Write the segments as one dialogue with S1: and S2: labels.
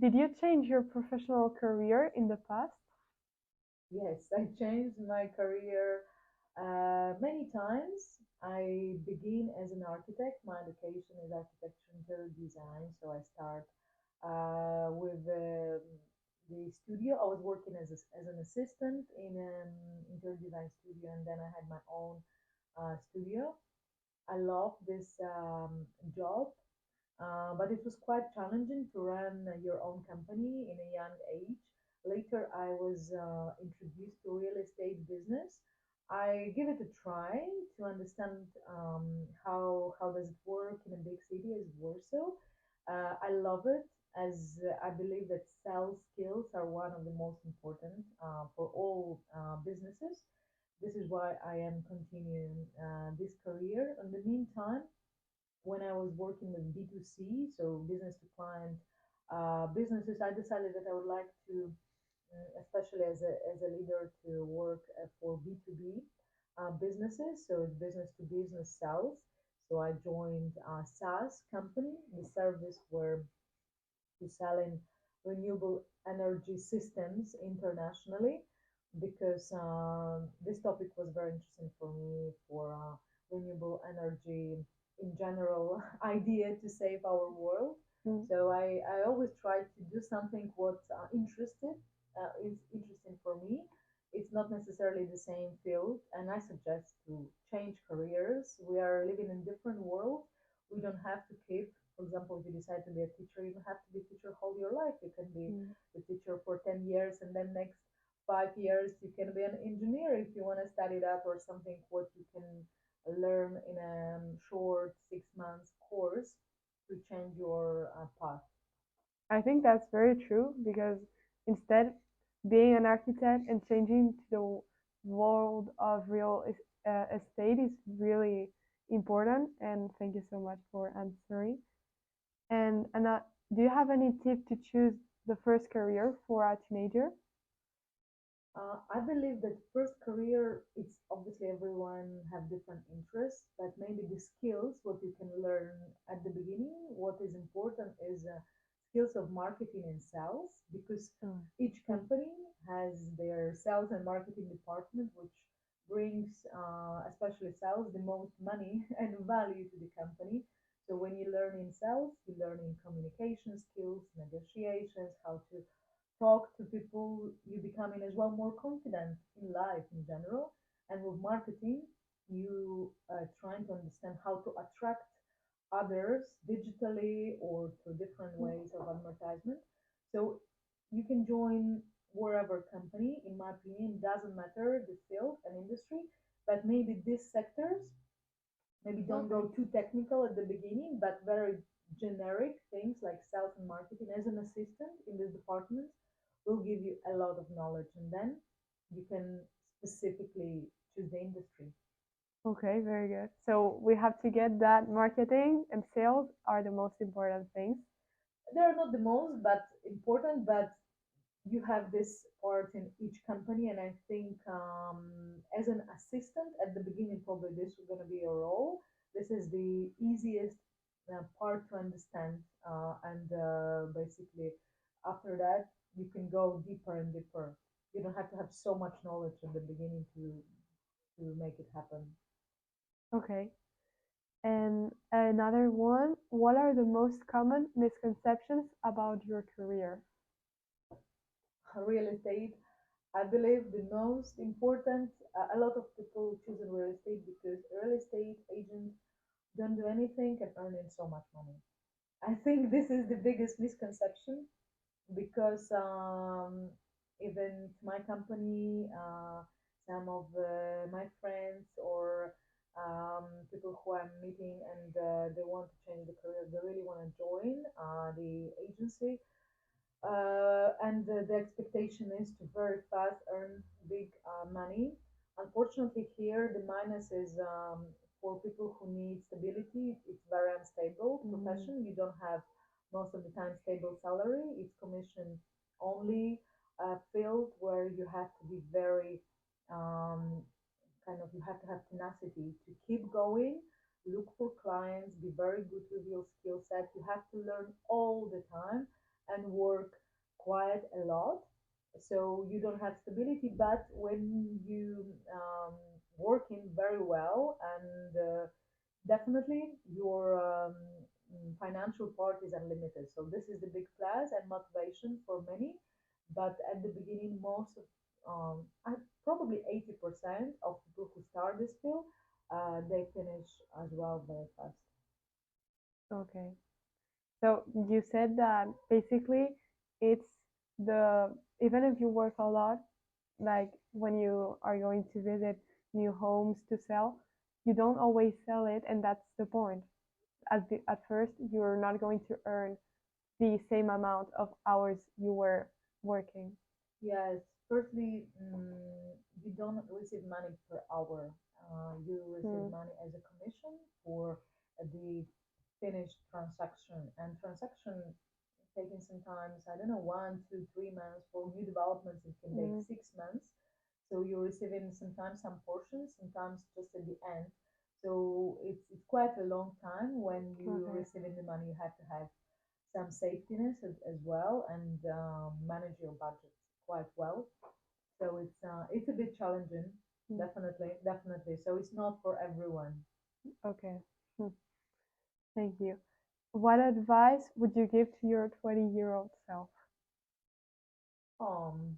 S1: Did you change your professional career in the past?
S2: Yes, I changed my career many times. I begin as an architect. My education is architecture and interior design, so I start with the studio. I was working as an assistant in an interior design studio, and then I had my own studio. I love this job, but it was quite challenging to run your own company in a young age. Later, I was introduced to real estate business. I give it a try to understand how does it work in a big city as Warsaw. I love it as I believe that sales skills are one of the most important for all businesses. This is why I am continuing this career. In the meantime, when I was working with B2C, so business to client businesses, I decided that I would like to, especially as a leader, to work for B2B businesses, so it's business to business sales. So I joined a SaaS company, the service where to selling renewable energy systems internationally because this topic was very interesting for me for renewable energy in general idea to save our world.
S1: Mm.
S2: So I always try to do something what is interesting for me. It's not necessarily the same field, and I suggest to change careers. We are living in different worlds. We don't have to keep, for example, if you decide to be a teacher, you don't have to be a teacher all your life. You can be
S1: Mm.
S2: a teacher for 10 years, and then next 5 years you can be an engineer if you want to study that, or something what you can learn in a short 6 months course to change your path.
S1: I think that's very true because instead being an architect and changing to the world of estate is really important. And thank you so much for answering. And Anna, do you have any tip to choose the first career for a teenager?
S2: I believe that first career, it's obviously everyone have different interests, but maybe the skills, what you can learn at the beginning, what is important is skills of marketing and sales, because
S1: Mm.
S2: each
S1: Mm.
S2: company has their sales and marketing department, which brings, especially sales, the most money and value to the company. So when you learn in sales, you learn in communication skills, negotiations, how to talk to people, you becoming as well more confident in life in general. And with marketing, you trying to understand how to attract others digitally or through different ways of advertisement. So you can join wherever company, in my opinion, doesn't matter the field and industry, but maybe these sectors maybe don't
S1: Okay.
S2: go too technical at the beginning, but very generic things like sales and marketing as an assistant in this department will give you a lot of knowledge, and then you can specifically choose the industry.
S1: Okay, very good. So we have to get that marketing and sales are the most important things.
S2: They're not the most but important, but you have this part in each company, and I think as an assistant at the beginning, probably this is going to be your role. This is the easiest part to understand, and basically after that you can go deeper and deeper. You don't have to have so much knowledge at the beginning to make it happen.
S1: Okay. And another one, what are the most common misconceptions about your career?
S2: Real estate, I believe the most important, a lot of people choose in real estate because real estate agents don't do anything and earning so much money. I think this is the biggest misconception because even my company, some of my friends or people who I'm meeting and they want to change the career, they really want to join the agency. And the expectation is to very fast earn big money. Unfortunately, here the minus is for people who need stability. It's very unstable
S1: Mm.
S2: profession. You don't have most of the time stable salary. It's commission only field where you have to be very um, kind of you have to have tenacity to keep going, look for clients, be very good with your skill set. You have to learn all the time, and work quite a lot. So you don't have stability, but when you working very well and definitely your financial part is unlimited. So this is the big plus and motivation for many. But at the beginning, most of probably 80% of people who start this field, they finish as well very fast.
S1: Okay. So you said that basically it's the even if you work a lot, like when you are going to visit new homes to sell, you don't always sell it, and that's the point. At first, you're not going to earn the same amount of hours you were working.
S2: Yes, firstly, you don't receive money per hour. You receive
S1: Mm,
S2: money as a commission for the finished transaction. And transaction taking sometimes, I don't know, 1, 2, 3 months. For new developments, it can take
S1: mm,
S2: 6 months. So you're receiving sometimes some portions, sometimes just at the end. So it's quite a long time when you're
S1: okay.
S2: receiving the money. You have to have some safety net as well and manage your budget quite well. So it's a bit challenging,
S1: Mm,
S2: definitely, definitely. So it's not for everyone.
S1: okay. Hmm, thank you. What advice would you give to your 20-year-old self?
S2: Um,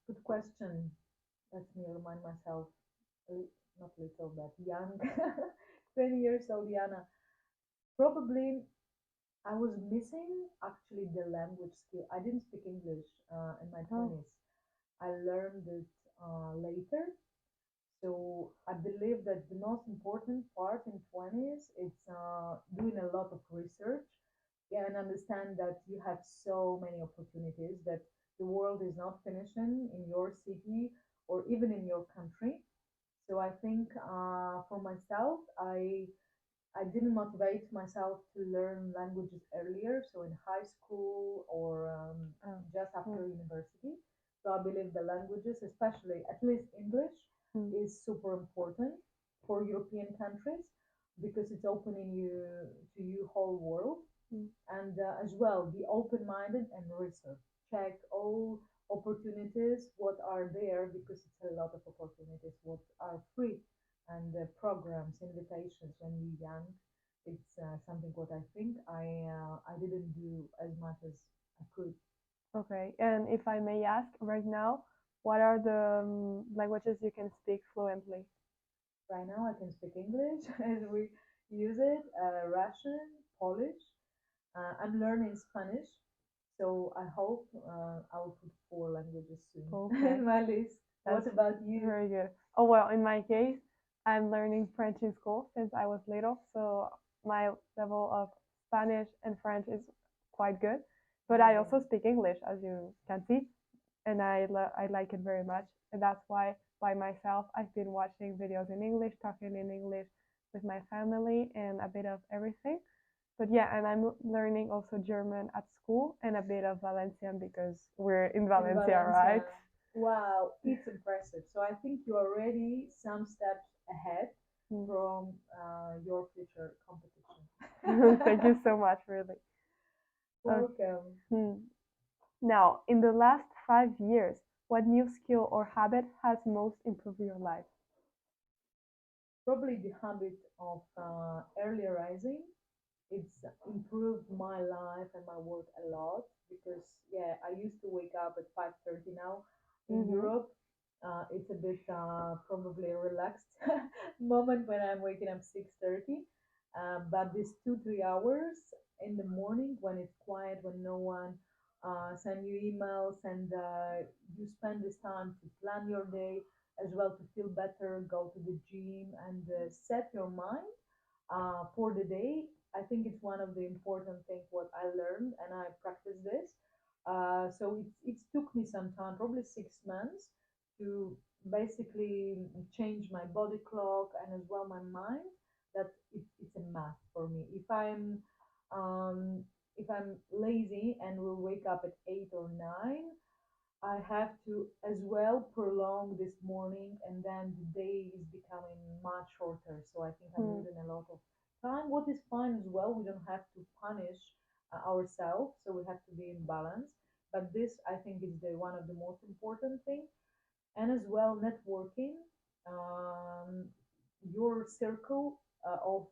S2: Good question. Let me remind myself, not little, but young, 20 years old Diana. Probably I was missing actually the language skill. I didn't speak English in my
S1: Oh,
S2: 20s. I learned it later. So I believe that the most important part in 20s is doing a lot of research, yeah, and understand that you have so many opportunities, that the world is not finishing in your city or even in your country. So I think for myself, I didn't motivate myself to learn languages earlier, so in high school or
S1: oh,
S2: just
S1: mm,
S2: after university. So I believe the languages, especially at least English,
S1: mm,
S2: is super important for European countries because it's opening you to you whole world.
S1: mm.
S2: And as well, be open-minded and research. Check all opportunities, what are there, because it's a lot of opportunities, what are free, and programs, invitations when you're young. It's something what I think I didn't do as much as I could.
S1: Okay. And if I may ask, right now, what are the languages you can speak fluently?
S2: Right now, I can speak English as we use it, Russian, Polish. I'm learning Spanish, so I hope I'll put 4 languages soon
S1: Okay.
S2: in my list. What
S1: That's
S2: about you?
S1: very good. Oh, well, in my case, I'm learning French in school since I was little, so my level of Spanish and French is quite good. But I
S2: Amazing.
S1: also speak English, as you can see, and I like it very much. And that's why by myself I've been watching videos in English, talking in English with my family, and a bit of everything. But yeah, and I'm learning also German at school and a bit of Valencian because we're in
S2: In
S1: Valencia, right?
S2: Valencia. Wow, it's impressive. So I think you're already some steps ahead
S1: Mm.
S2: from your future
S1: Thank you
S2: competition.
S1: so much, really. Okay.
S2: Welcome.
S1: Hmm. Now, in the last 5 years, what new skill or habit has most improved your life?
S2: Probably the habit of early rising. It's improved my life and my work a lot because yeah, I used to wake up at 5:30 now. In
S1: Mm-hmm.
S2: Europe, it's a bit probably a relaxed moment when I'm waking up 6:30. But these 2 3 hours in the morning when it's quiet, when no one send you emails, and you spend this time to plan your day as well, to feel better, go to the gym, and set your mind for the day. I think it's one of the important things what I learned, and I practice this. So it took me some time, probably 6 months, to basically change my body clock and as well my mind. That it's a must for me. Um, if I'm lazy and will wake up at 8 or 9, I have to as well prolong this morning, and then the day is becoming much shorter. So I think I'm
S1: Hmm.
S2: losing a lot of time. What is fine as well, we don't have to punish ourselves, so we have to be in balance. But this, I think, is the one of the most important thing. And as well, networking, um, your circle of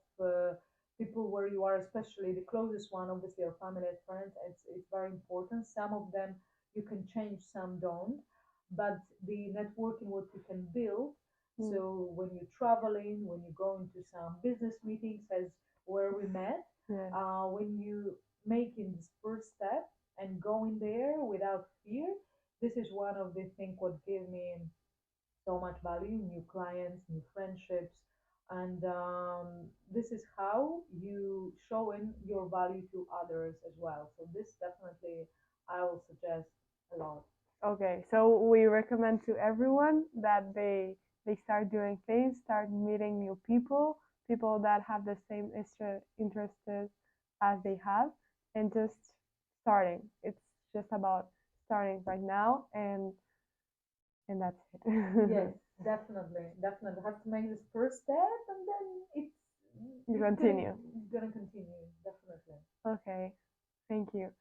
S2: people where you are, especially the closest one, obviously your family and friends. It's very important. Some of them you can change, some don't. But the networking, what you can build.
S1: Mm.
S2: So when you're traveling, when you go into some business meetings, as where we met,
S1: Yeah.
S2: when you making this first step and going there without fear, this is one of the things what gave me so much value, new clients, new friendships, and this is how you showing your value to others as well. So this definitely I will suggest a lot.
S1: Okay, so we recommend to everyone that they start doing things, start meeting new people, people that have the same interests as they have, and just starting. It's just about starting right now, and that's
S2: Yes,
S1: it.
S2: definitely, definitely have to make this first step, and then it's
S1: You
S2: it's gonna
S1: continue.
S2: it's gonna continue definitely.
S1: Okay, thank you.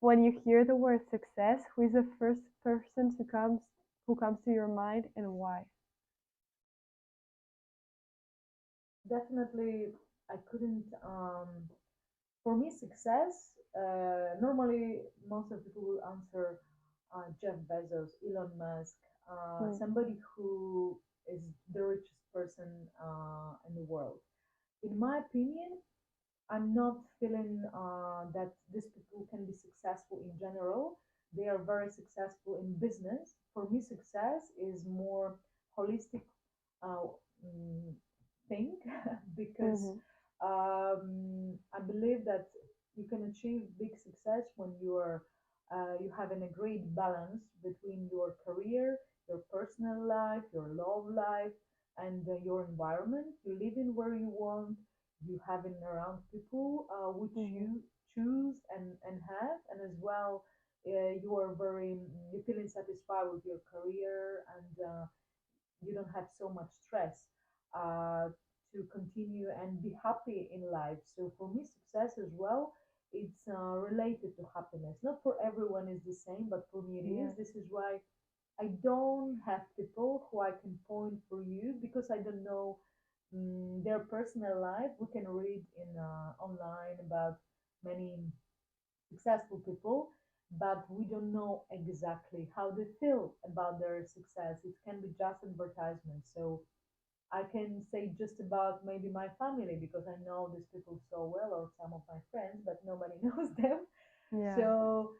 S1: When you hear the word success, who is the first person who comes to your mind and why?
S2: Definitely, I couldn't. For me, success, normally most of people will answer Jeff Bezos, Elon Musk,
S1: Hmm.
S2: somebody who is the richest person in the world. In my opinion, I'm not feeling that these people can be successful in general. They are very successful in business. For me, success is more holistic uh, mm, thing because
S1: Mm-hmm.
S2: I believe that you can achieve big success when you having a great balance between your career, your personal life, your love life, and your environment. You live in where you want, you having around people which
S1: Mm-hmm.
S2: you choose and have, and as well you are very you feeling satisfied with your career, and you don't have so much stress uh, to continue and be happy in life. So for me, success as well, it's related to happiness. Not for everyone is the same, but for me it is.
S1: Yes.
S2: This is why I don't have people who I can point for you, because I don't know their personal life. We can read in online about many successful people, but we don't know exactly how they feel about their success. It can be just advertisement. So I can say just about maybe my family, because I know these people so well, or some of my friends, but nobody knows them.
S1: Yeah.
S2: So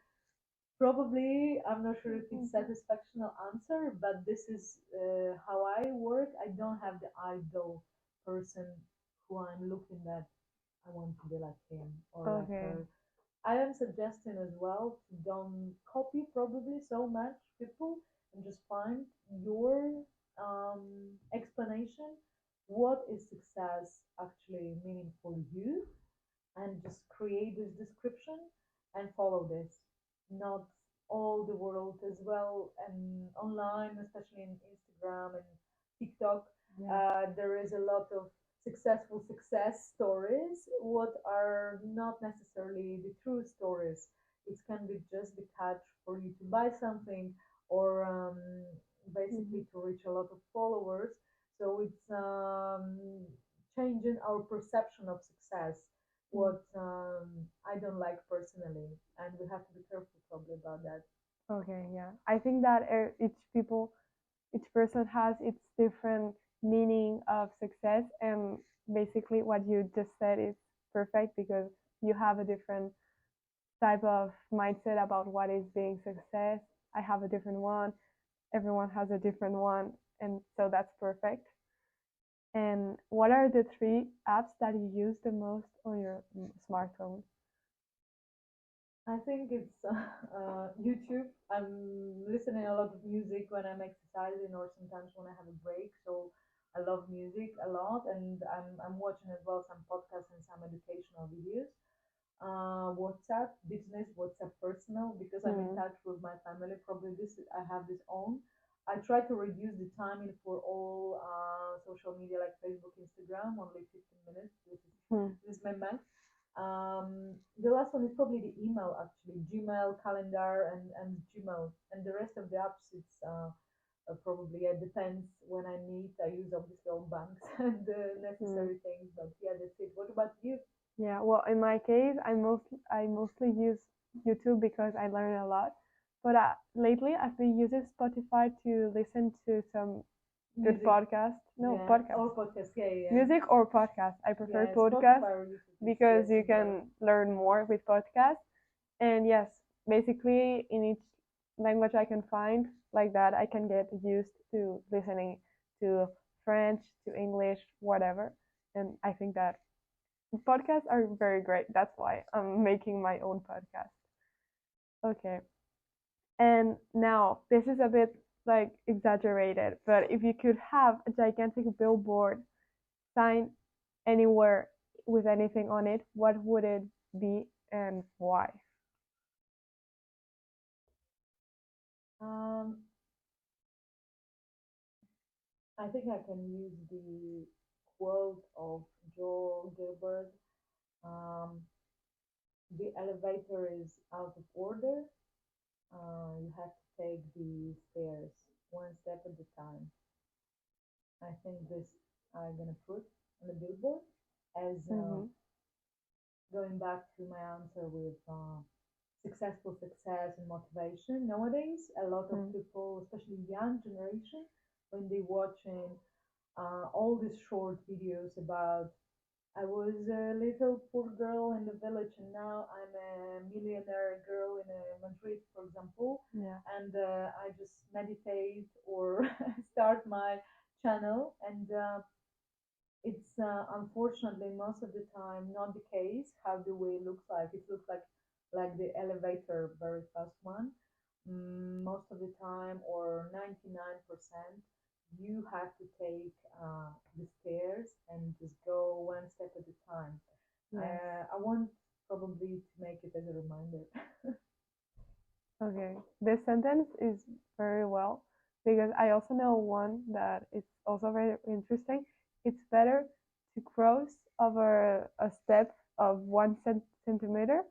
S2: probably I'm not sure if it's satisfactional answer, but this is how I work. I don't have the ideal person who I'm looking at. I want to be like him or like
S1: Okay.
S2: her. I am suggesting as well to don't copy probably so much people, and just find your explanation. What is success actually meaning for you, and just create this description and follow this. Not all the world as well, and online, especially in Instagram and TikTok,
S1: Yeah.
S2: there is a lot of successful success stories, what are not necessarily the true stories. It can be just the catch for you to buy something, or
S1: Mm-hmm.
S2: basically to reach a lot of followers. So it's changing our perception of success, what I don't like personally, and we have to be careful probably about that.
S1: Okay. Yeah. I think that each person has its different meaning of success, and basically what you just said is perfect because you have a different type of mindset about what is being success. I have a different one. Everyone has a different one, and so that's perfect. And what are the three apps that you use the most on your smartphone?
S2: I think it's YouTube. I'm listening a lot of music when I'm exercising, or sometimes when I have a break. So I love music a lot, and I'm watching as well some podcasts and some educational videos. WhatsApp business, WhatsApp personal, because I'm in
S1: Hmm.
S2: touch with my family. Probably this I have this own. I try to reduce the timing for all social media like Facebook, Instagram, only 15 minutes. This is my max. The last one is probably the email, actually, Gmail, calendar, and Gmail, and the rest of the apps. It's probably it depends when I need. I use obviously all banks and the
S1: Mm.
S2: necessary things, but yeah, that's it. What about you?
S1: Yeah, well, in my case, I mostly use YouTube because I learn a lot. But lately, I've been using Spotify to listen to some good
S2: Music,
S1: podcasts. No,
S2: yeah,
S1: podcasts.
S2: or podcast, yeah, yeah, yeah.
S1: Music or podcast. I prefer
S2: Yeah,
S1: podcast
S2: Spotify or YouTube is
S1: because
S2: yeah
S1: you
S2: similar.
S1: can learn more with podcasts. And yes, basically in each language I can find like that, I can get used to listening to French, to English, whatever. And I think that podcasts are very great. That's why I'm making my own podcast. Okay. And now this is a bit like exaggerated, but if you could have a gigantic billboard sign anywhere with anything on it, what would it be and why?
S2: Um, I think I can use the quote of Joel Gilbert. Um, the elevator is out of order. You have to take the stairs one step at a time. I think this I'm gonna put on the billboard as
S1: Mm-hmm.
S2: going back to my answer with successful success and motivation. Nowadays, a lot of
S1: Mm.
S2: people, especially young generation, when they watching all these short videos about I was a little poor girl in the village and now I'm a millionaire girl in Madrid, for example,
S1: Yeah.
S2: and I just meditate or start my channel and it's unfortunately most of the time not the case how the way looks like. It looks like the elevator, very fast one. Most of the time, or 99%, you have to take the stairs and just go one step at a time.
S1: Yes.
S2: I want probably to make it as a reminder.
S1: Okay. This sentence is very well because I also know one that is also very interesting. It's better to cross over a step of 1 centimeter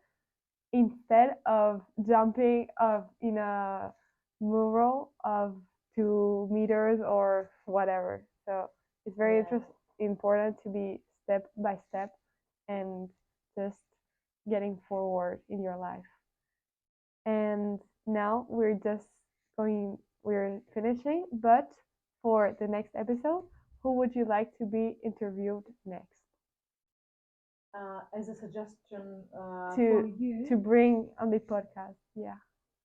S1: instead of jumping of in a mural of 2 meters or whatever. So it's very
S2: Yeah,
S1: important to be step by step and just getting forward in your life. And now we're finishing, but for the next episode, who would you like to be interviewed next?
S2: as a suggestion
S1: To
S2: from you,
S1: to bring on the podcast. Yeah.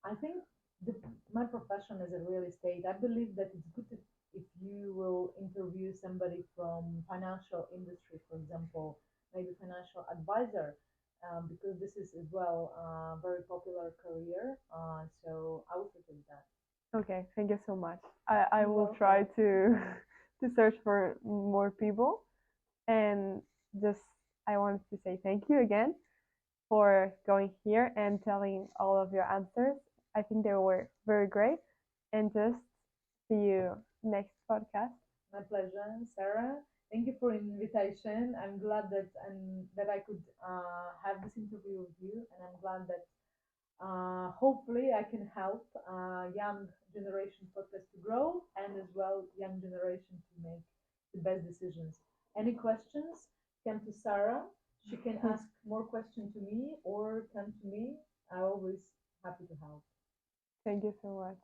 S2: I think the, my profession is a real estate. I believe that it's good if you will interview somebody from financial industry, for example, maybe financial advisor, because this is as well a very popular career. So I would suggest that.
S1: Okay, thank you so much. I
S2: You're
S1: will try
S2: welcome.
S1: to to search for more people and just I wanted to say thank you again for going here and telling all of your answers. I think they were very great and just see you next podcast.
S2: My pleasure, Sarah. Thank you for invitation. I'm glad that I could have this interview with you, and I'm glad that hopefully I can help young generation podcast to grow and as well young generation to make the best decisions. Any questions? Come to Sarah. She can ask more questions to me or come to me. I'm always happy to help.
S1: Thank you so much.